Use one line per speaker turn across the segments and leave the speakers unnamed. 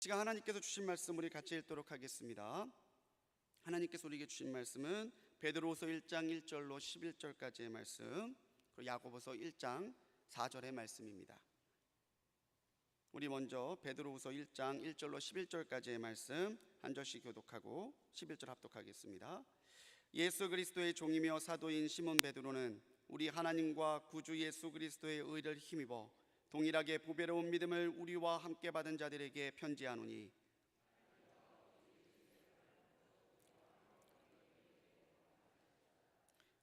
시간 하나님께서 주신 말씀 우리 같이 읽도록 하겠습니다. 하나님께서 우리에게 주신 말씀은 베드로후서 1장 1절로 11절까지의 말씀, 그리고 야고보서 1장 4절의 말씀입니다. 우리 먼저 베드로후서 1장 1절로 11절까지의 말씀 한 절씩 교독하고 11절 합독하겠습니다. 예수 그리스도의 종이며 사도인 시몬 베드로는 우리 하나님과 구주 예수 그리스도의 의를 힘입어 동일하게 보배로운 믿음을 우리와 함께 받은 자들에게 편지하노니,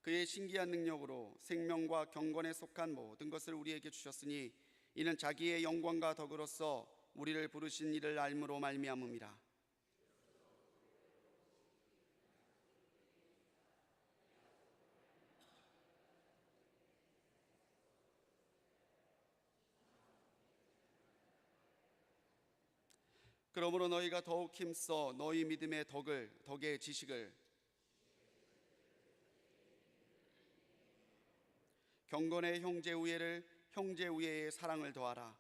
그의 신기한 능력으로 생명과 경건에 속한 모든 것을 우리에게 주셨으니 이는 자기의 영광과 덕으로서 우리를 부르신 이를 알므로 말미암음이라. 그러므로 너희가 더욱 힘써 너희 믿음의 덕의 지식을, 경건의 형제 우애를, 형제 우애의 사랑을 더하라.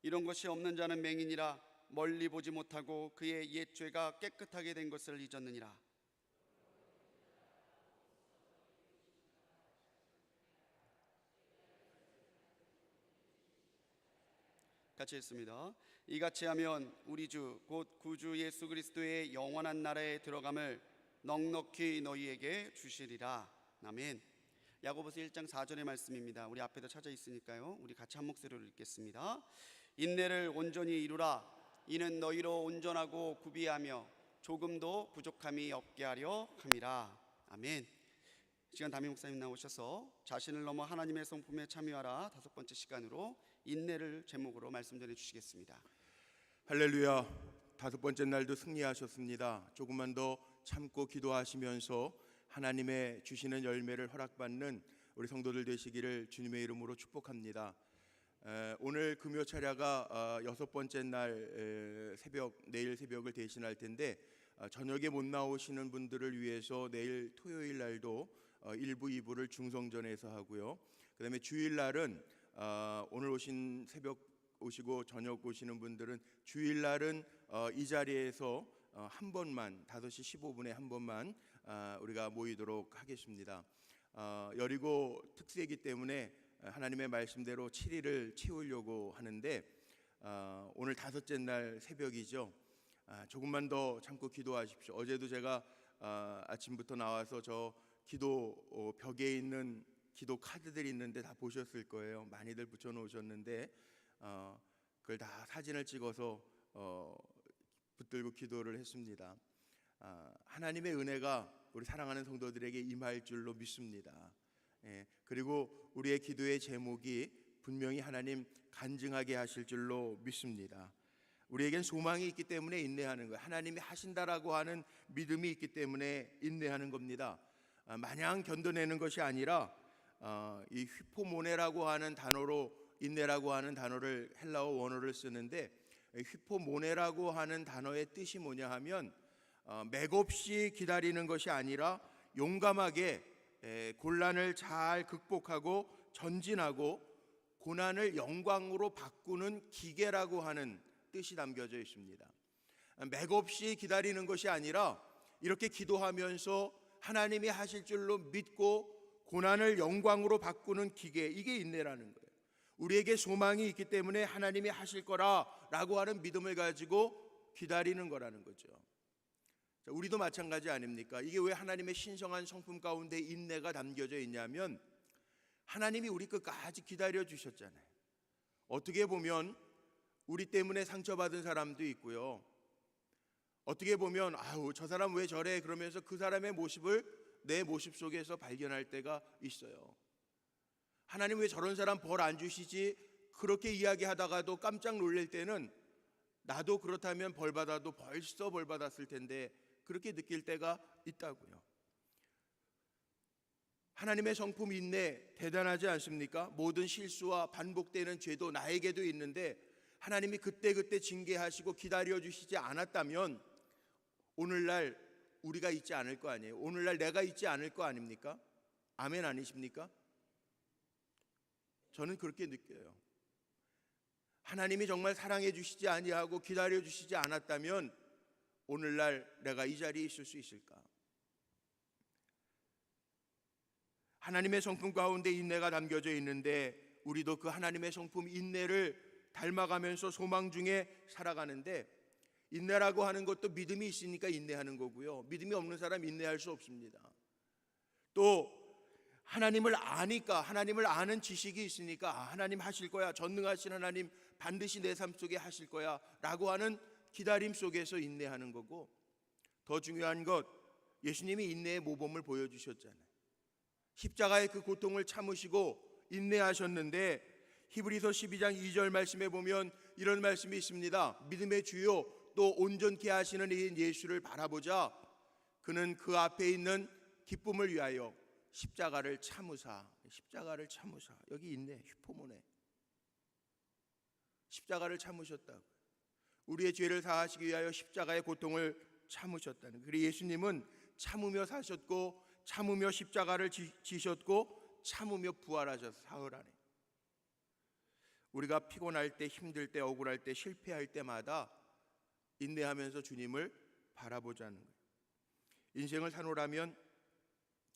이런 것이 없는 자는 맹인이라 멀리 보지 못하고 그의 옛 죄가 깨끗하게 된 것을 잊었느니라. 같이 읽습니다. 이같이 하면 우리 주 곧 구주 예수 그리스도의 영원한 나라에 들어감을 넉넉히 너희에게 주시리라. 아멘. 야고보서 1장 4절의 말씀입니다. 우리 앞에도 찾아 있으니까요, 우리 같이 한 목소리로 읽겠습니다. 인내를 온전히 이루라. 이는 너희로 온전하고 구비하며 조금도 부족함이 없게 하려 함이라. 아멘. 시간 담임 목사님 나오셔서 자신을 넘어 하나님의 성품에 참여하라 5번째 시간으로 인내를 제목으로 말씀 전해 주시겠습니다.
할렐루야. 5번째 날도 승리하셨습니다. 조금만 더 참고 기도하시면서 하나님의 주시는 열매를 허락받는 우리 성도들 되시기를 주님의 이름으로 축복합니다. 오늘 금요 차례가 6번째 날 내일 새벽을 대신할 텐데, 저녁에 못 나오시는 분들을 위해서 내일 토요일 날도 1부, 2부를 중성전에서 하고요. 그 다음에 주일날은 오늘 오신 새벽 오시고 저녁 오시는 분들은 주일날은 이 자리에서 한 번만 5시 15분에 한 번만 우리가 모이도록 하겠습니다. 여리고 특세이기 때문에 하나님의 말씀대로 7일을 채우려고 하는데, 오늘 5째 날 새벽이죠. 조금만 더 참고 기도하십시오. 어제도 제가 아침부터 나와서 저 기도 벽에 있는 기도 카드들이 있는데 다 보셨을 거예요. 많이들 붙여놓으셨는데 그걸 다 사진을 찍어서 붙들고 기도를 했습니다. 하나님의 은혜가 우리 사랑하는 성도들에게 임할 줄로 믿습니다. 그리고 우리의 기도의 제목이 분명히 하나님 간증하게 하실 줄로 믿습니다. 우리에겐 소망이 있기 때문에 인내하는 거예요. 하나님이 하신다라고 하는 믿음이 있기 때문에 인내하는 겁니다. 마냥 견뎌내는 것이 아니라 이 휘포모네라고 하는 단어로 인내라고 하는 단어를 헬라어 원어를 쓰는데, 휘포모네라고 하는 단어의 뜻이 뭐냐 하면 맥없이 기다리는 것이 아니라 용감하게 곤란을 잘 극복하고 전진하고 고난을 영광으로 바꾸는 기계라고 하는 뜻이 담겨져 있습니다. 맥없이 기다리는 것이 아니라 이렇게 기도하면서 하나님이 하실 줄로 믿고 고난을 영광으로 바꾸는 기계, 이게 인내라는 거예요. 우리에게 소망이 있기 때문에 하나님이 하실 거라라고 하는 믿음을 가지고 기다리는 거라는 거죠. 자, 우리도 마찬가지 아닙니까? 이게 왜 하나님의 신성한 성품 가운데 인내가 담겨져 있냐면, 하나님이 우리 끝까지 기다려 주셨잖아요. 어떻게 보면 우리 때문에 상처받은 사람도 있고요, 어떻게 보면 아우 저 사람 왜 저래 그러면서 그 사람의 모습을 내 모습 속에서 발견할 때가 있어요. 하나님 왜 저런 사람 벌 안 주시지 그렇게 이야기하다가도 깜짝 놀랄 때는 나도 그렇다면 벌 받아도 벌써 벌 받았을 텐데 그렇게 느낄 때가 있다고요. 하나님의 성품 인내 대단하지 않습니까? 모든 실수와 반복되는 죄도 나에게도 있는데 하나님이 그때그때 징계하시고 기다려주시지 않았다면 오늘날 우리가 있지 않을 거 아니에요. 오늘날 내가 있지 않을 거 아닙니까? 아멘 아니십니까? 저는 그렇게 느껴요. 하나님이 정말 사랑해 주시지 아니하고 기다려 주시지 않았다면 오늘날 내가 이 자리에 있을 수 있을까? 하나님의 성품 가운데 인내가 담겨져 있는데 우리도 그 하나님의 성품 인내를 닮아가면서 소망 중에 살아가는데, 인내라고 하는 것도 믿음이 있으니까 인내하는 거고요, 믿음이 없는 사람 인내할 수 없습니다. 또 하나님을 아니까, 하나님을 아는 지식이 있으니까 하나님 하실 거야, 전능하신 하나님 반드시 내 삶 속에 하실 거야 라고 하는 기다림 속에서 인내하는 거고, 더 중요한 것, 예수님이 인내의 모범을 보여주셨잖아요. 십자가의 그 고통을 참으시고 인내하셨는데, 히브리서 12장 2절 말씀에 보면 이런 말씀이 있습니다. 믿음의 주요 또 온전케 하시는 이인 예수를 바라보자 그는 그 앞에 있는 기쁨을 위하여 십자가를 참으사. 여기 있네, 휴포모네. 십자가를 참으셨다고. 우리의 죄를 사하시기 위하여 십자가의 고통을 참으셨다는. 그리고 예수님은 참으며 사셨고 참으며 십자가를 지셨고 참으며 부활하셔서 사흘 안에. 우리가 피곤할 때, 힘들 때, 억울할 때, 실패할 때마다 인내하면서 주님을 바라보자는 거예요. 인생을 사노라면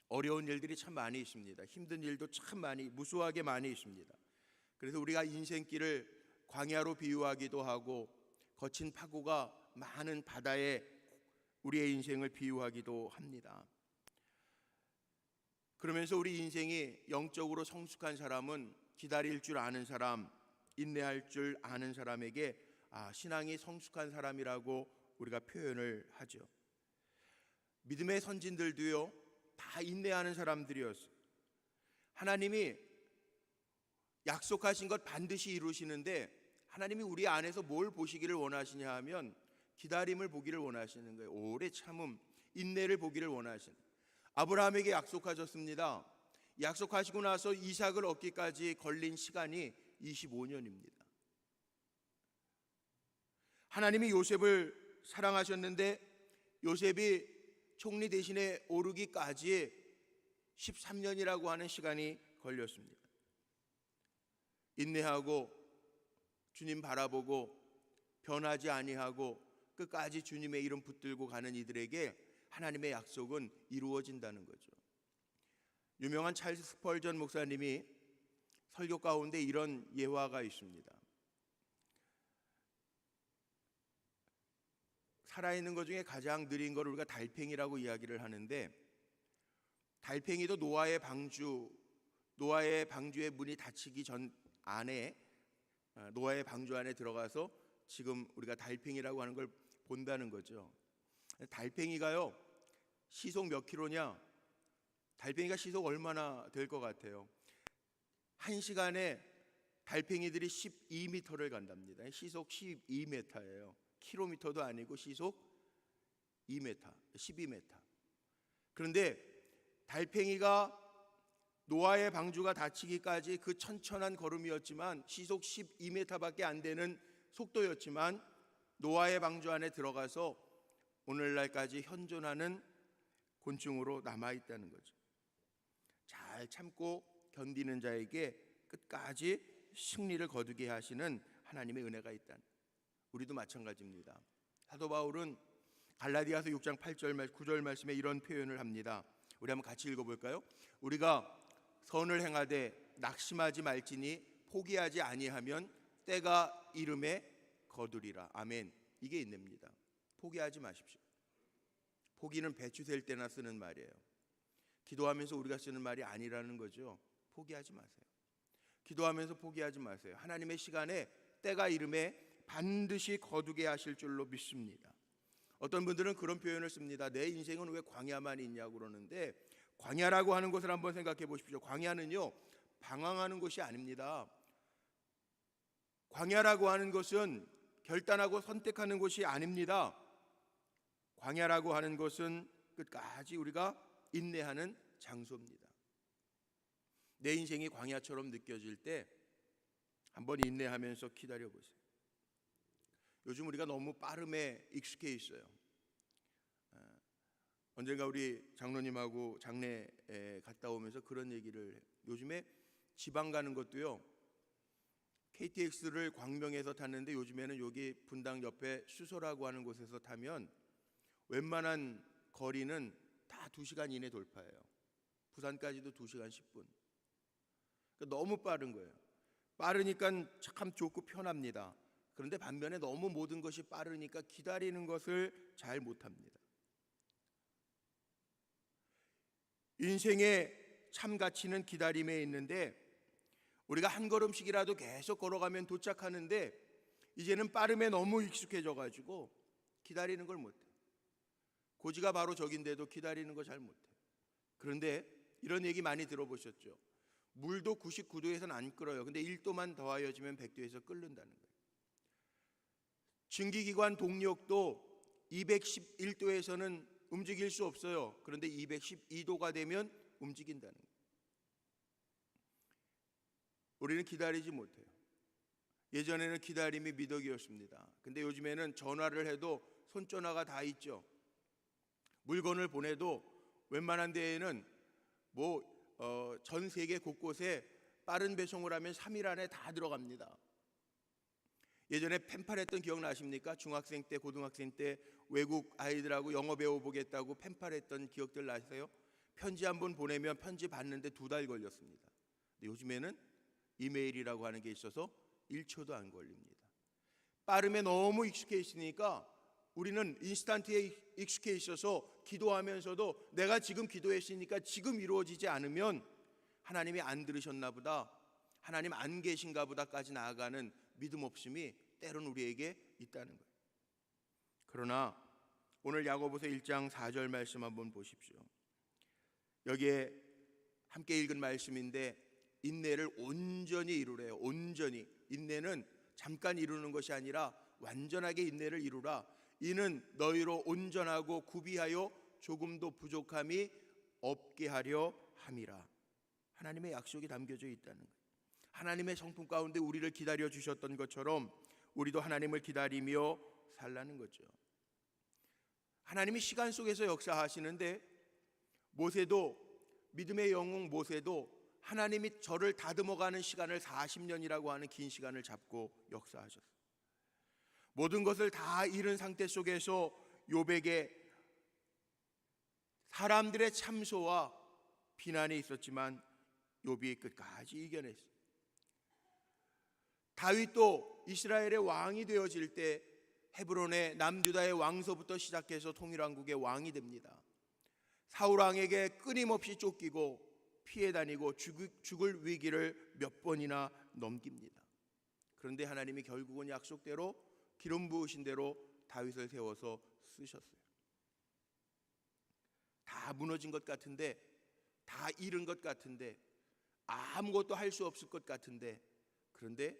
어려운 일들이 참 많이 있습니다. 힘든 일도 참 많이, 무수하게 많이 있습니다. 그래서 우리가 인생길을 광야로 비유하기도 하고 거친 파고가 많은 바다에 우리의 인생을 비유하기도 합니다. 그러면서 우리 인생이 영적으로 성숙한 사람은 기다릴 줄 아는 사람, 인내할 줄 아는 사람에게 신앙이 성숙한 사람이라고 우리가 표현을 하죠. 믿음의 선진들도요, 다 인내하는 사람들이었어요. 하나님이 약속하신 것 반드시 이루시는데, 하나님이 우리 안에서 뭘 보시기를 원하시냐 하면 기다림을 보기를 원하시는 거예요. 오래 참음, 인내를 보기를 원하시는. 아브라함에게 약속하셨습니다. 약속하시고 나서 이삭을 얻기까지 걸린 시간이 25년입니다. 하나님이 요셉을 사랑하셨는데 요셉이 총리 대신에 오르기까지 13년이라고 하는 시간이 걸렸습니다. 인내하고 주님 바라보고 변하지 아니하고 끝까지 주님의 이름 붙들고 가는 이들에게 하나님의 약속은 이루어진다는 거죠. 유명한 찰스 스펄전 목사님이 설교 가운데 이런 예화가 있습니다. 살아있는 것 중에 가장 느린 걸 우리가 달팽이라고 이야기를 하는데, 달팽이도 노아의 방주의 문이 닫히기 전 안에, 노아의 방주 안에 들어가서 지금 우리가 달팽이라고 하는 걸 본다는 거죠. 달팽이가요, 시속 몇 킬로냐? 달팽이가 시속 얼마나 될 것 같아요? 1시간에 달팽이들이 12m를 간답니다. 시속 12m예요. 킬로미터도 아니고 시속 2m, 12m. 그런데 달팽이가 노아의 방주가 닫히기까지 그 천천한 걸음이었지만, 시속 12m밖에 안 되는 속도였지만 노아의 방주 안에 들어가서 오늘날까지 현존하는 곤충으로 남아있다는 거죠. 잘 참고 견디는 자에게 끝까지 승리를 거두게 하시는 하나님의 은혜가 있다는, 우리도 마찬가지입니다. 사도 바울은 갈라디아서 6장 8절 9절 말씀에 이런 표현을 합니다. 우리 한번 같이 읽어볼까요? 우리가 선을 행하되 낙심하지 말지니 포기하지 아니하면 때가 이름에 거두리라. 아멘. 이게 인내입니다. 포기하지 마십시오. 포기는 배추 셀 때나 쓰는 말이에요. 기도하면서 우리가 쓰는 말이 아니라는 거죠. 포기하지 마세요. 기도하면서 포기하지 마세요. 하나님의 시간에 때가 이름에 반드시 거두게 하실 줄로 믿습니다. 어떤 분들은 그런 표현을 씁니다. 내 인생은 왜 광야만 있냐고 그러는데, 광야라고 하는 것을 한번 생각해 보십시오. 광야는요, 방황하는 곳이 아닙니다. 광야라고 하는 것은 결단하고 선택하는 곳이 아닙니다. 광야라고 하는 것은 끝까지 우리가 인내하는 장소입니다. 내 인생이 광야처럼 느껴질 때 한번 인내하면서 기다려 보세요. 요즘 우리가 너무 빠름에 익숙해 있어요. 언젠가 우리 장로님하고 장례에 갔다 오면서 그런 얘기를 해요. 요즘에 지방 가는 것도요, KTX를 광명에서 탔는데 요즘에는 여기 분당 옆에 수서라고 하는 곳에서 타면 웬만한 거리는 다 2시간 이내 돌파해요. 부산까지도 2시간 10분. 그러니까 너무 빠른 거예요. 빠르니까 참 좋고 편합니다. 그런데 반면에 너무 모든 것이 빠르니까 기다리는 것을 잘 못합니다. 인생의 참 가치는 기다림에 있는데, 우리가 한 걸음씩이라도 계속 걸어가면 도착하는데 이제는 빠름에 너무 익숙해져 가지고 기다리는 걸 못해요. 고지가 바로 저긴데도 기다리는 거 잘 못해요. 그런데 이런 얘기 많이 들어보셨죠? 물도 99도에서는 안 끓어요. 근데 1도만 더하여지면 100도에서 끓는다는 거예요. 증기기관 동력도 211도에서는 움직일 수 없어요. 그런데 212도가 되면 움직인다는 거예요. 우리는 기다리지 못해요. 예전에는 기다림이 미덕이었습니다. 근데 요즘에는 전화를 해도 손전화가 다 있죠. 물건을 보내도 웬만한 데에는 전 세계 곳곳에 빠른 배송을 하면 3일 안에 다 들어갑니다. 예전에 펜팔했던 기억나십니까? 중학생 때, 고등학생 때 외국 아이들하고 영어 배워보겠다고 펜팔했던 기억들 나세요? 편지 한 번 보내면 편지 받는데 2달 걸렸습니다. 근데 요즘에는 이메일이라고 하는 게 있어서 1초도 안 걸립니다. 빠름에 너무 익숙해 있으니까 우리는 인스턴트에 익숙해 있어서 기도하면서도 내가 지금 기도했으니까 지금 이루어지지 않으면 하나님이 안 들으셨나 보다, 하나님 안 계신가 보다까지 나아가는 믿음 없음이 때론 우리에게 있다는 거예요. 그러나 오늘 야고보서 1장 4절 말씀 한번 보십시오. 여기에 함께 읽은 말씀인데 인내를 온전히 이루래요. 온전히. 인내는 잠깐 이루는 것이 아니라 완전하게 인내를 이루라. 이는 너희로 온전하고 구비하여 조금도 부족함이 없게 하려 함이라. 하나님의 약속이 담겨져 있다는 거예요. 하나님의 성품 가운데 우리를 기다려 주셨던 것처럼 우리도 하나님을 기다리며 살라는 거죠. 하나님이 시간 속에서 역사하시는데 모세도, 믿음의 영웅 모세도 하나님이 저를 다듬어가는 시간을 40년이라고 하는 긴 시간을 잡고 역사하셨어요. 모든 것을 다 잃은 상태 속에서 욥에게 사람들의 참소와 비난이 있었지만 욥이 끝까지 이겨냈어요. 다윗도 이스라엘의 왕이 되어질 때 헤브론의 남유다의 왕서부터 시작해서 통일왕국의 왕이 됩니다. 사울 왕에게 끊임없이 쫓기고 피해 다니고 죽을 위기를 몇 번이나 넘깁니다. 그런데 하나님이 결국은 약속대로 기름 부으신 대로 다윗을 세워서 쓰셨어요. 다 무너진 것 같은데, 다 잃은 것 같은데, 아무것도 할 수 없을 것 같은데, 그런데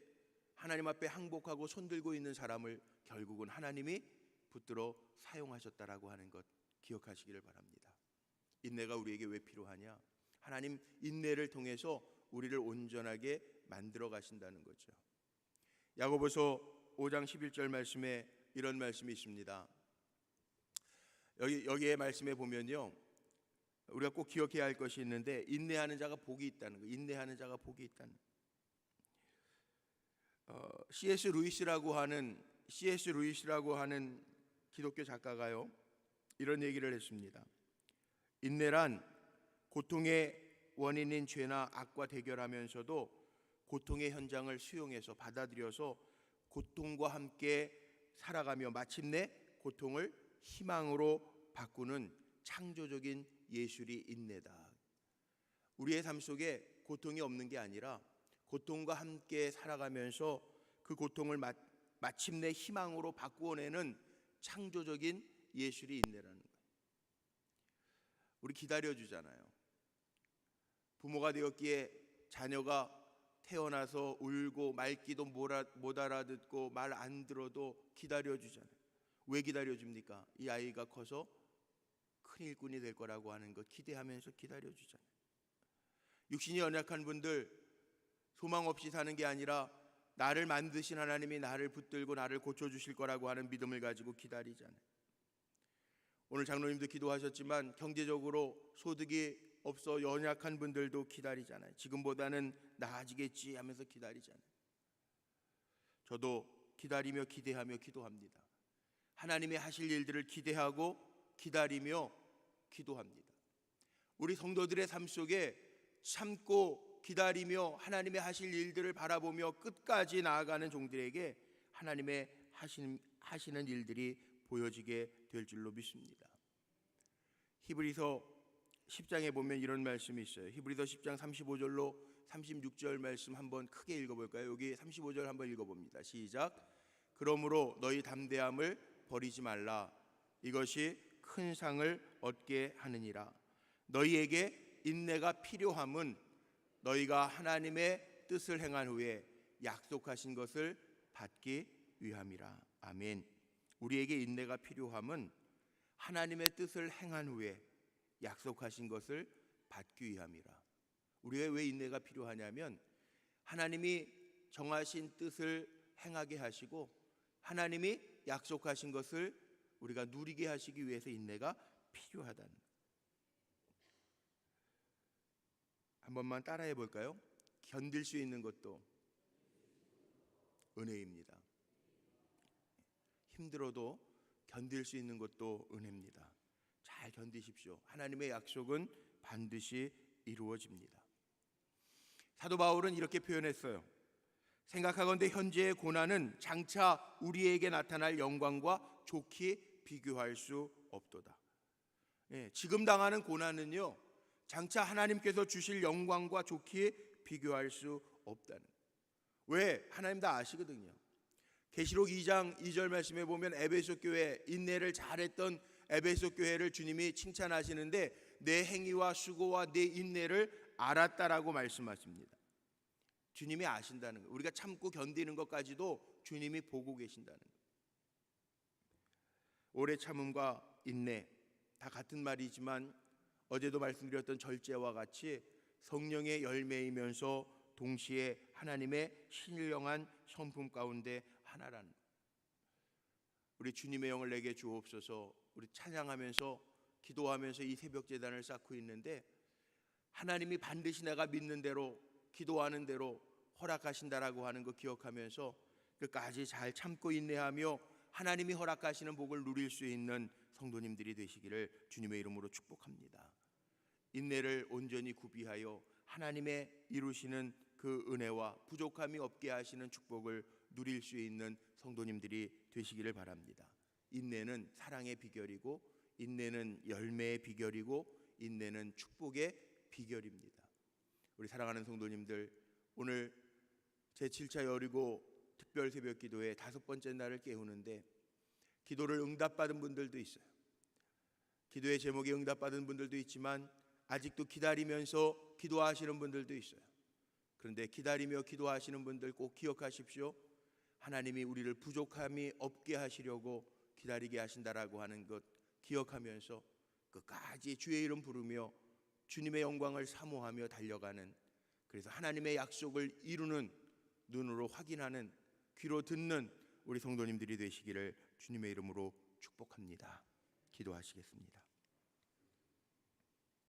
하나님 앞에 항복하고 손들고 있는 사람을 결국은 하나님이 붙들어 사용하셨다라고 하는 것 기억하시기를 바랍니다. 인내가 우리에게 왜 필요하냐? 하나님 인내를 통해서 우리를 온전하게 만들어 가신다는 거죠. 야고보서 5장 11절 말씀에 이런 말씀이 있습니다. 여기에 말씀에 보면요, 우리가 꼭 기억해야 할 것이 있는데 인내하는 자가 복이 있다는 거. 인내하는 자가 복이 있다는 거. C.S. 루이스라고 하는 기독교 작가가요 이런 얘기를 했습니다. 인내란 고통의 원인인 죄나 악과 대결하면서도 고통의 현장을 수용해서 받아들여서 고통과 함께 살아가며 마침내 고통을 희망으로 바꾸는 창조적인 예술이 인내다. 우리의 삶 속에 고통이 없는 게 아니라 고통과 함께 살아가면서 그 고통을 마침내 희망으로 바꾸어내는 창조적인 예술이 인내라는 거예요. 우리 기다려주잖아요. 부모가 되었기에 자녀가 태어나서 울고 말귀도 못 알아듣고 말 안 들어도 기다려주잖아요. 왜 기다려줍니까? 이 아이가 커서 큰 일꾼이 될 거라고 하는 것 기대하면서 기다려주잖아요. 육신이 연약한 분들 소망 없이 사는 게 아니라 나를 만드신 하나님이 나를 붙들고 나를 고쳐주실 거라고 하는 믿음을 가지고 기다리잖아요. 오늘 장로님도 기도하셨지만 경제적으로 소득이 없어 연약한 분들도 기다리잖아요. 지금보다는 나아지겠지 하면서 기다리잖아요. 저도 기다리며 기대하며 기도합니다. 하나님의 하실 일들을 기대하고 기다리며 기도합니다. 우리 성도들의 삶 속에 참고 기다리며 하나님의 하실 일들을 바라보며 끝까지 나아가는 종들에게 하나님의 하시는 일들이 보여지게 될 줄로 믿습니다. 히브리서 10장에 보면 이런 말씀이 있어요. 히브리서 10장 35절로 36절 말씀 한번 크게 읽어볼까요? 여기 35절 한번 읽어봅니다. 시작. 그러므로 너희 담대함을 버리지 말라. 이것이 큰 상을 얻게 하느니라. 너희에게 인내가 필요함은 너희가 하나님의 뜻을 행한 후에 약속하신 것을 받기 위함이라. 아멘. 우리에게 인내가 필요함은 하나님의 뜻을 행한 후에 약속하신 것을 받기 위함이라. 우리가 왜 인내가 필요하냐면 하나님이 정하신 뜻을 행하게 하시고 하나님이 약속하신 것을 우리가 누리게 하시기 위해서 인내가 필요하다는. 한 번만 따라해 볼까요? 견딜 수 있는 것도 은혜입니다. 힘들어도 견딜 수 있는 것도 은혜입니다. 잘 견디십시오. 하나님의 약속은 반드시 이루어집니다. 사도 바울은 이렇게 표현했어요. 생각하건대 현재의 고난은 장차 우리에게 나타날 영광과 좋게 비교할 수 없도다. 지금 당하는 고난은요, 장차 하나님께서 주실 영광과 좋게 비교할 수 없다는. 왜? 하나님 다 아시거든요. 계시록 2장 2절 말씀에 보면 에베소 교회, 인내를 잘했던 에베소 교회를 주님이 칭찬하시는데 내 행위와 수고와 내 인내를 알았다라고 말씀하십니다. 주님이 아신다는 거예요. 우리가 참고 견디는 것까지도 주님이 보고 계신다는 거예요. 오래 참음과 인내 다 같은 말이지만 어제도 말씀드렸던 절제와 같이 성령의 열매이면서 동시에 하나님의 신령한 성품 가운데 하나라는. 우리 주님의 영을 내게 주옵소서. 우리 찬양하면서 기도하면서 이 새벽 제단을 쌓고 있는데 하나님이 반드시 내가 믿는 대로 기도하는 대로 허락하신다라고 하는 거 기억하면서 끝까지 잘 참고 인내하며 하나님이 허락하시는 복을 누릴 수 있는 성도님들이 되시기를 주님의 이름으로 축복합니다. 인내를 온전히 구비하여 하나님의 이루시는 그 은혜와 부족함이 없게 하시는 축복을 누릴 수 있는 성도님들이 되시기를 바랍니다. 인내는 사랑의 비결이고 인내는 열매의 비결이고 인내는 축복의 비결입니다. 우리 사랑하는 성도님들, 오늘 제7차 여리고 특별 새벽 기도의 5번째 날을 깨우는데 기도를 응답받은 분들도 있어요. 기도의 제목이 응답받은 분들도 있지만 아직도 기다리면서 기도하시는 분들도 있어요. 그런데 기다리며 기도하시는 분들 꼭 기억하십시오. 하나님이 우리를 부족함이 없게 하시려고 기다리게 하신다라고 하는 것 기억하면서 끝까지 주의 이름 부르며 주님의 영광을 사모하며 달려가는, 그래서 하나님의 약속을 이루는, 눈으로 확인하는, 귀로 듣는 우리 성도님들이 되시기를 주님의 이름으로 축복합니다. 기도하시겠습니다.